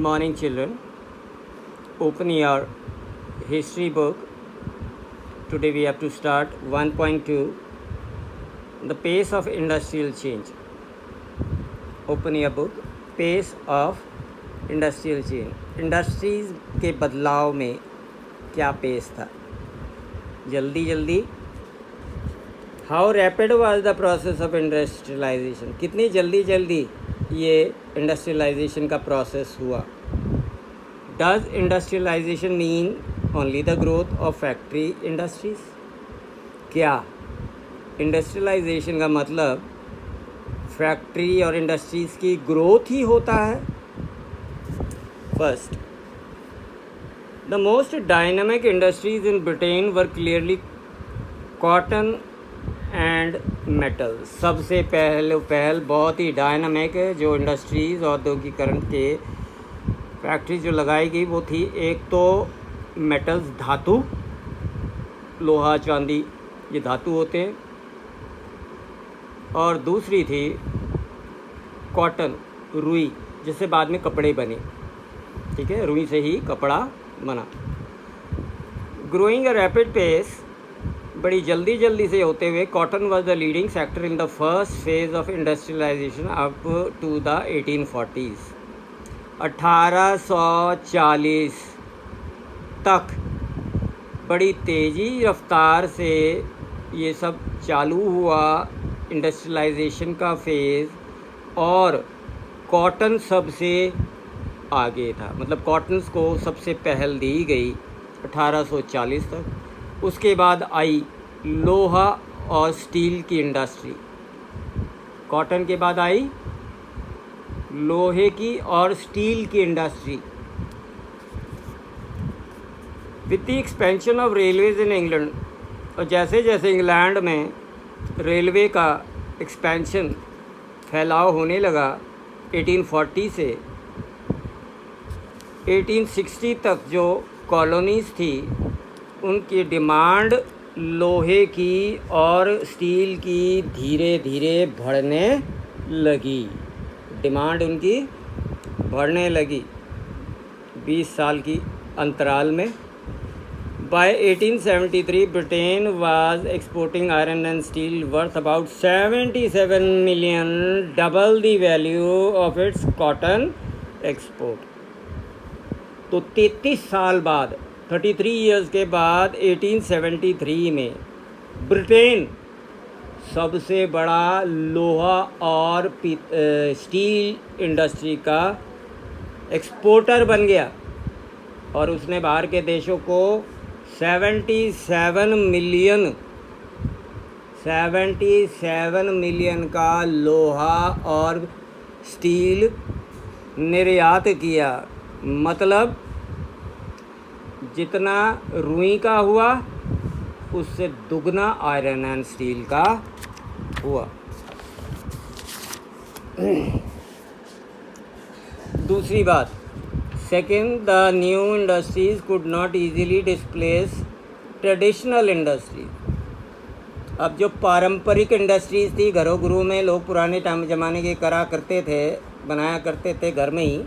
Morning, children. Open your history book. Today we have to start 1.2, the pace of industrial change. Open your book. Pace of industrial change. Industries के बदलाव में क्या pace था? जल्दी जल्दी. How rapid was the process of industrialisation? कितनी जल्दी जल्दी ये इंडस्ट्रियलाइजेशन का प्रोसेस हुआ. Does industrialisation mean only the growth of factory industries? क्या इंडस्ट्रियलाइजेशन का मतलब फैक्ट्री और इंडस्ट्रीज़ की ग्रोथ ही होता है? First, the most dynamic industries in Britain were clearly cotton and metal. सबसे पहल बहुत ही डायनामिक है जो इंडस्ट्रीज़ औद्योगिकरण के फैक्ट्री जो लगाई गई वो थी. एक तो मेटल्स, धातु, लोहा चांदी ये धातु होते हैं, और दूसरी थी कॉटन, रुई, जिससे बाद में कपड़े बने. ठीक है, रुई से ही कपड़ा बना. ग्रोइंग अ रैपिड पेस, बड़ी जल्दी से होते हुए, cotton was the leading sector in the first phase of industrialisation up to the 1840s. 1840 तक बड़ी तेज़ी रफ्तार से ये सब चालू हुआ इंडस्ट्रियलाइजेशन का फेज़, और कॉटन सबसे आगे था. मतलब कॉटन्स को सबसे पहल दी गई 1840 तक. उसके बाद आई लोहा और स्टील की इंडस्ट्री. कॉटन के बाद आई लोहे की और स्टील की industry. With the expansion of railways in England, और जैसे जैसे इंग्लैंड में रेलवे का एक्सपेंशन, फैलाव होने लगा 1840 से 1860 तक, जो कॉलोनीज़ थी उनकी डिमांड लोहे की और स्टील की धीरे धीरे बढ़ने लगी. डिमांड उनकी बढ़ने लगी 20 साल की अंतराल में. By 1873 Britain was exporting iron and steel worth about 77 million, double the value of its cotton export. तो 33 साल बाद, 33 ईयर्स के बाद 1873 में ब्रिटेन सबसे बड़ा लोहा और स्टील इंडस्ट्री का एक्सपोर्टर बन गया, और उसने बाहर के देशों को 77 मिलियन का लोहा और स्टील निर्यात किया. मतलब जितना रुई का हुआ उससे दुगना आयरन एंड स्टील का हुआ. दूसरी बात, second, the new industries could not easily displace traditional industries. अब जो पारंपरिक इंडस्ट्रीज़ थी, घरों घरों में लोग पुराने टाइम ज़माने के करा करते थे, बनाया करते थे घर में ही,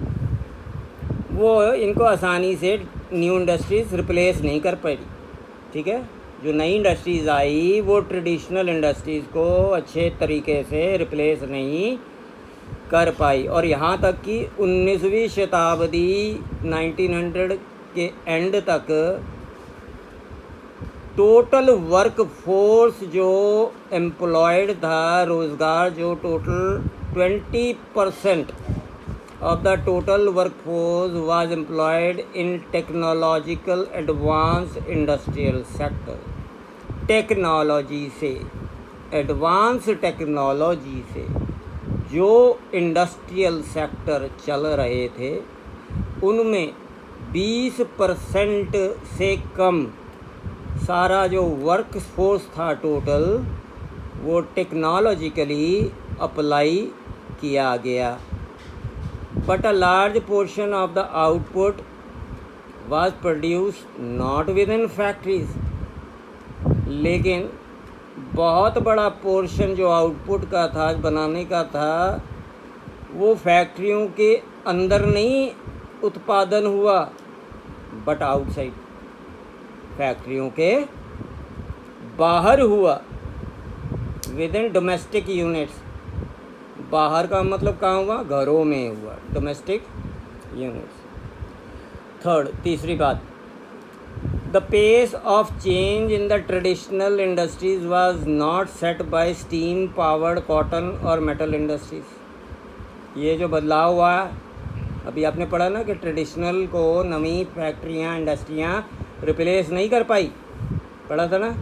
वो इनको आसानी से न्यू इंडस्ट्रीज़ रिप्लेस नहीं कर पाई. ठीक है, जो नई इंडस्ट्रीज़ आई वो ट्रेडिशनल इंडस्ट्रीज़ को अच्छे तरीके से रिप्लेस नहीं कर पाई. और यहाँ तक कि 19वीं शताब्दी 1900 के एंड तक टोटल वर्क फोर्स जो एम्प्लॉयड था, रोज़गार जो total 20% of the total workforce was employed in technological advanced industrial sector. Technology से, एडवांस टेक्नोलॉजी से जो इंडस्ट्रियल सेक्टर चल रहे थे उनमें 20% से कम सारा जो वर्क फोर्स था टोटल, वो टेक्नोलॉजिकली अप्लाई किया गया. But a large portion of the output was produced not within factories. लेकिन बहुत बड़ा पोर्शन जो आउटपुट का था, बनाने का था, वो फैक्ट्रियों के अंदर नहीं उत्पादन हुआ, बट आउटसाइड, फैक्ट्रियों के बाहर हुआ, विद इन डोमेस्टिक यूनिट्स। बाहर का मतलब कहाँ हुआ? घरों में हुआ, डोमेस्टिक यूनिट्स। थर्ड, तीसरी बात, the pace of change in the traditional industries was not set by steam powered cotton और मेटल इंडस्ट्रीज। ये जो बदलाव हुआ, अभी आपने पढ़ा ना कि ट्रेडिशनल को नवी फैक्ट्रियाँ, इंडस्ट्रियाँ रिप्लेस नहीं कर पाई, पढ़ा था ना।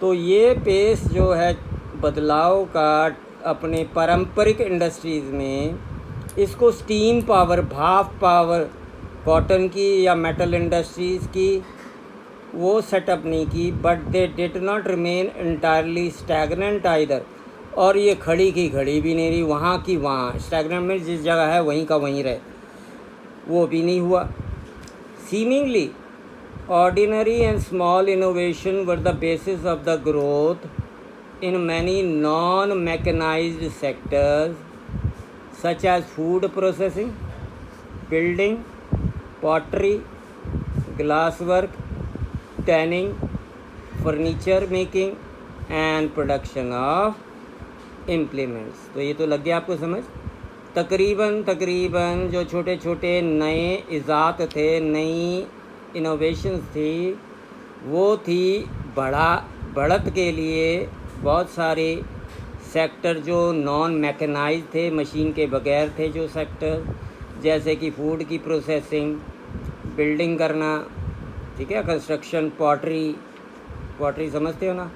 तो ये पेस जो है बदलाव का अपने पारंपरिक इंडस्ट्रीज़ में, इसको स्टीम पावर, भाप पावर कॉटन की या मेटल इंडस्ट्रीज़ की वो सेटअप नहीं की, but they did not remain entirely stagnant either. और ये खड़ी की खड़ी भी नहीं रही, वहाँ की वहाँ, स्टैगनेंट में जिस जगह है वहीं का वहीं रहे, वो भी नहीं हुआ। Seemingly ordinary and small innovation were the basis of the growth in many non-mechanized sectors such as food processing, building, pottery, glasswork, tanning, furniture making and production of implements। तो ये तो लग गया आपको समझ। तकरीबन जो छोटे छोटे नए इजाद थे, नई इनोवेशंस थी, वो थी बढ़त के लिए बहुत सारे सेक्टर जो नॉन मैकेनाइज थे, मशीन के बगैर थे जो सेक्टर, जैसे कि फूड की प्रोसेसिंग, बिल्डिंग करना, ठीक है, कंस्ट्रक्शन, पॉटरी समझते हो ना,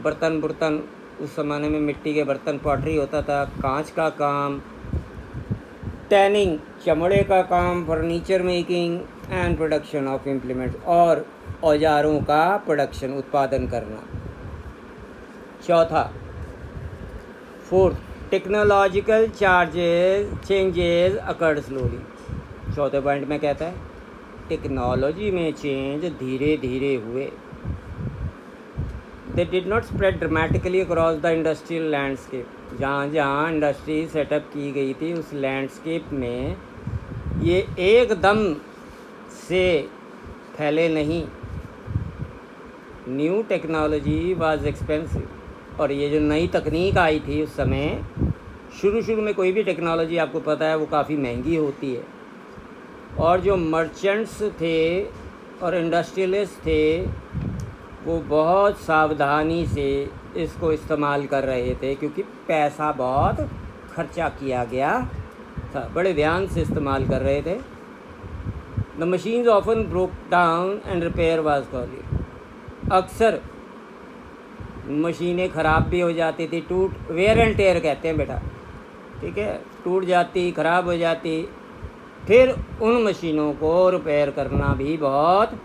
बर्तन उस ज़माने में मिट्टी के बर्तन, पॉटरी होता था, कांच का काम, टैनिंग, चमड़े का काम, furniture making and production of implements, और औजारों का प्रोडक्शन, उत्पादन करना। Fourth, technological changes occurred slowly. चौथे पॉइंट में कहता है टेक्नोलॉजी में चेंज धीरे धीरे हुए। They did not spread dramatically across the industrial landscape. जहाँ इंडस्ट्री सेटअप की गई थी उस लैंडस्केप में ये एकदम से फैले नहीं। न्यू टेक्नोलॉजी वाज एक्सपेंसिव, और ये जो नई तकनीक आई थी उस समय, शुरू में कोई भी टेक्नोलॉजी आपको पता है वो काफ़ी महंगी होती है, और जो मर्चेंट्स थे और इंडस्ट्रियलिस्ट थे वो बहुत सावधानी से इसको इस्तेमाल कर रहे थे, क्योंकि पैसा बहुत खर्चा किया गया था, बड़े ध्यान से इस्तेमाल कर रहे थे। The machines often broke down and repair was costly. अक्सर मशीनें ख़राब भी हो जाती थी, वेयर एंड टेयर कहते हैं बेटा, ठीक है, टूट जाती, ख़राब हो जाती, फिर उन मशीनों को रिपेयर करना भी बहुत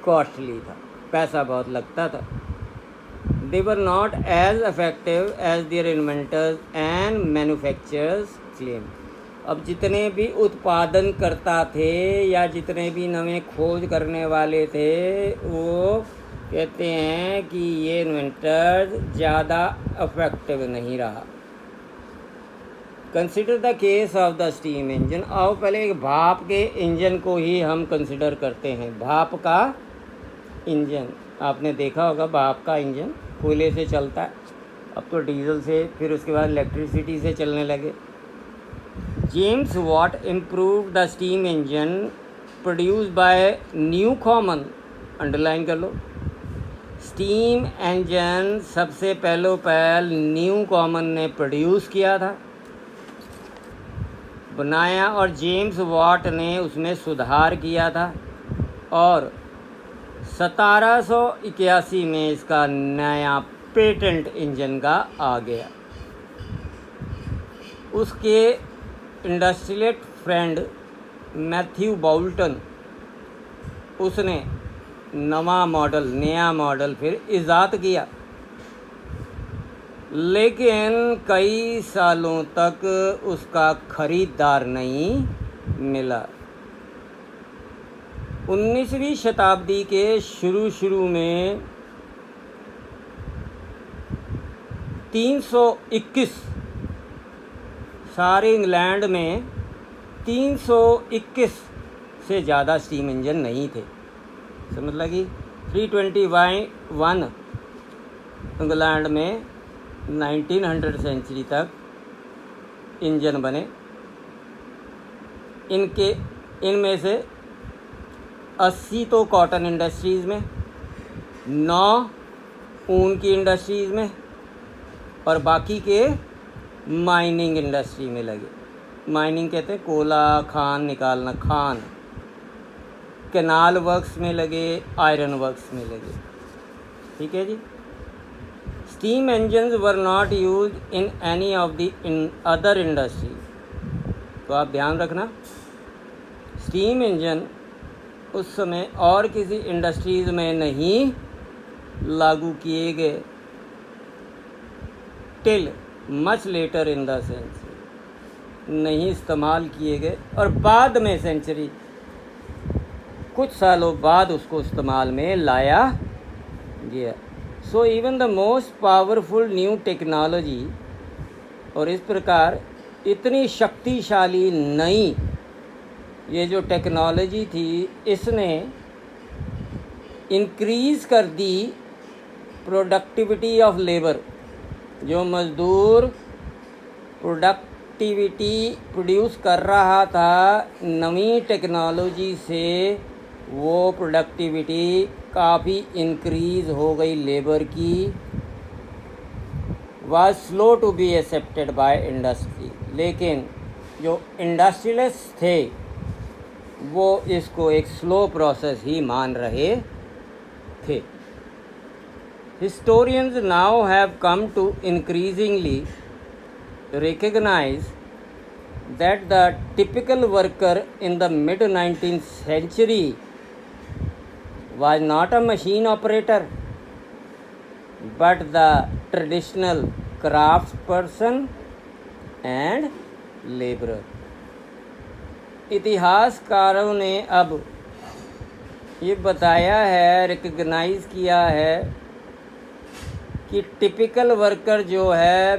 कॉस्टली था, पैसा बहुत लगता था। They were not as effective as their inventors and manufacturers claim. अब जितने भी उत्पादन करता थे या जितने भी नए खोज करने वाले थे, वो कहते हैं कि ये इन्वेंटर ज़्यादा इफेक्टिव नहीं रहा। Consider the case of the steam engine. आओ पहले एक भाप के इंजन को ही हम कंसिडर करते हैं। भाप का इंजन आपने देखा होगा, भाप का इंजन कोयले से चलता है, अब तो डीजल से, फिर उसके बाद इलेक्ट्रिसिटी से चलने लगे। James Watt improve the steam engine produce by Newcomen, underline कर लो, स्टीम इंजन सबसे पहले न्यू कॉमन ने प्रोड्यूस किया था, बनाया, और जेम्स वाट ने उसमें सुधार किया था, और 1781 में इसका नया पेटेंट इंजन का आ गया। उसके इंडस्ट्रियलिस्ट फ्रेंड मैथ्यू बाउल्टन, उसने नया मॉडल फिर इजाद किया, लेकिन कई सालों तक उसका खरीदार नहीं मिला। 19वीं शताब्दी के शुरू में 321 सारे इंग्लैंड में 321 से ज़्यादा स्टीम इंजन नहीं थे। समझ लगी। 321 इंग्लैंड में 1900 सेंचुरी तक इंजन बने। इनमें से 80 तो कॉटन इंडस्ट्रीज़ में, 9 ऊन की इंडस्ट्रीज़ में और बाकी के माइनिंग इंडस्ट्री में लगे। माइनिंग कहते हैं कोला खान निकालना, खान। कैनाल वर्क्स में लगे, आयरन वर्क्स में लगे। ठीक है जी। Steam engines were not use in any of the other industry. तो आप ध्यान रखना, स्टीम इंजन उस समय और किसी इंडस्ट्रीज़ में नहीं लागू किए गए। Till much later in the century, नहीं इस्तेमाल किए गए और बाद में सेंचुरी कुछ सालों बाद उसको इस्तेमाल में लाया गया। So even the most powerful new technology, और इस प्रकार इतनी शक्तिशाली नई ये जो टेक्नोलॉजी थी, इसने इंक्रीज़ कर दी प्रोडक्टिविटी ऑफ लेबर। जो मज़दूर प्रोडक्टिविटी प्रोड्यूस कर रहा था नवी टेक्नोलॉजी से, वो प्रोडक्टिविटी काफ़ी इंक्रीज़ हो गई लेबर की। Was slow to be accepted by industry, लेकिन जो इंडस्ट्रियलिस्ट थे वो इसको एक स्लो प्रोसेस ही मान रहे थे। Historians now have come to increasingly recognize that the typical worker in the mid-19th century was not a machine operator but the traditional craftsperson and laborer. इतिहासकारों ने अब ये बताया है, रिकग्नाइज़ किया है कि टिपिकल वर्कर जो है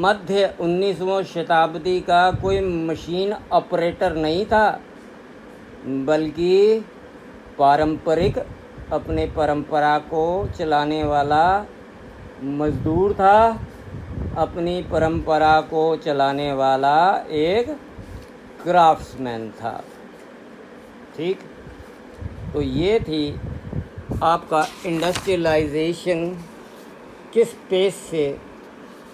मध्य 19वीं शताब्दी का कोई मशीन ऑपरेटर नहीं था, बल्कि पारंपरिक अपने परंपरा को चलाने वाला मज़दूर था, अपनी परंपरा को चलाने वाला एक क्राफ्ट्समैन था। ठीक, तो ये थी आपका इंडस्ट्रियलाइजेशन किस पेस से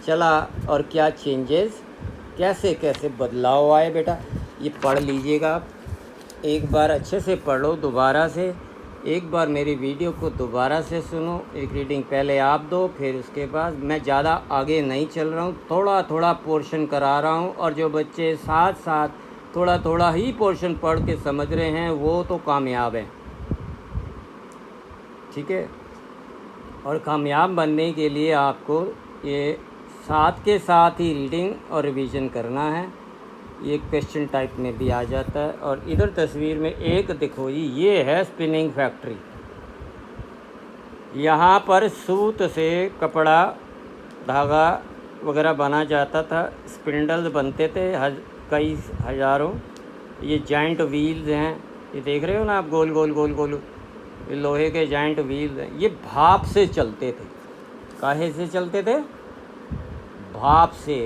चला और क्या चेंजेस, कैसे कैसे बदलाव आए। बेटा ये पढ़ लीजिएगा आप, एक बार अच्छे से पढ़ लो, दोबारा से एक बार मेरी वीडियो को दोबारा से सुनो। एक रीडिंग पहले आप दो, फिर उसके बाद मैं ज़्यादा आगे नहीं चल रहा हूँ, थोड़ा थोड़ा पोर्शन करा रहा हूँ। और जो बच्चे साथ साथ थोड़ा थोड़ा ही पोर्शन पढ़ के समझ रहे हैं वो तो कामयाब हैं। ठीक है, और कामयाब बनने के लिए आपको ये साथ के साथ ही रीडिंग और रिवीजन करना है। ये क्वेश्चन टाइप में भी आ जाता है। और इधर तस्वीर में एक देखो जी, ये है स्पिनिंग फैक्ट्री। यहाँ पर सूत से कपड़ा धागा वगैरह बना जाता था, स्पिंडल्स बनते थे कई हज़ारों। ये जॉइंट व्हील्स हैं, ये देख रहे हो ना आप, गोल गोल गोल गोल, ये लोहे के जॉइंट व्हील्स हैं। ये भाप से चलते थे। काहे से चलते थे? भाप से,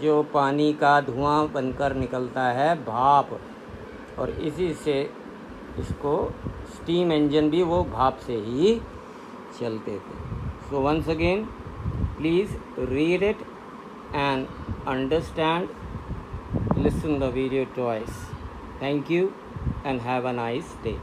जो पानी का धुआं बनकर निकलता है, भाप, और इसी से इसको स्टीम इंजन भी वो भाप से ही चलते थे। So once again please read it and understand, listen the video twice. Thank you and have a nice day.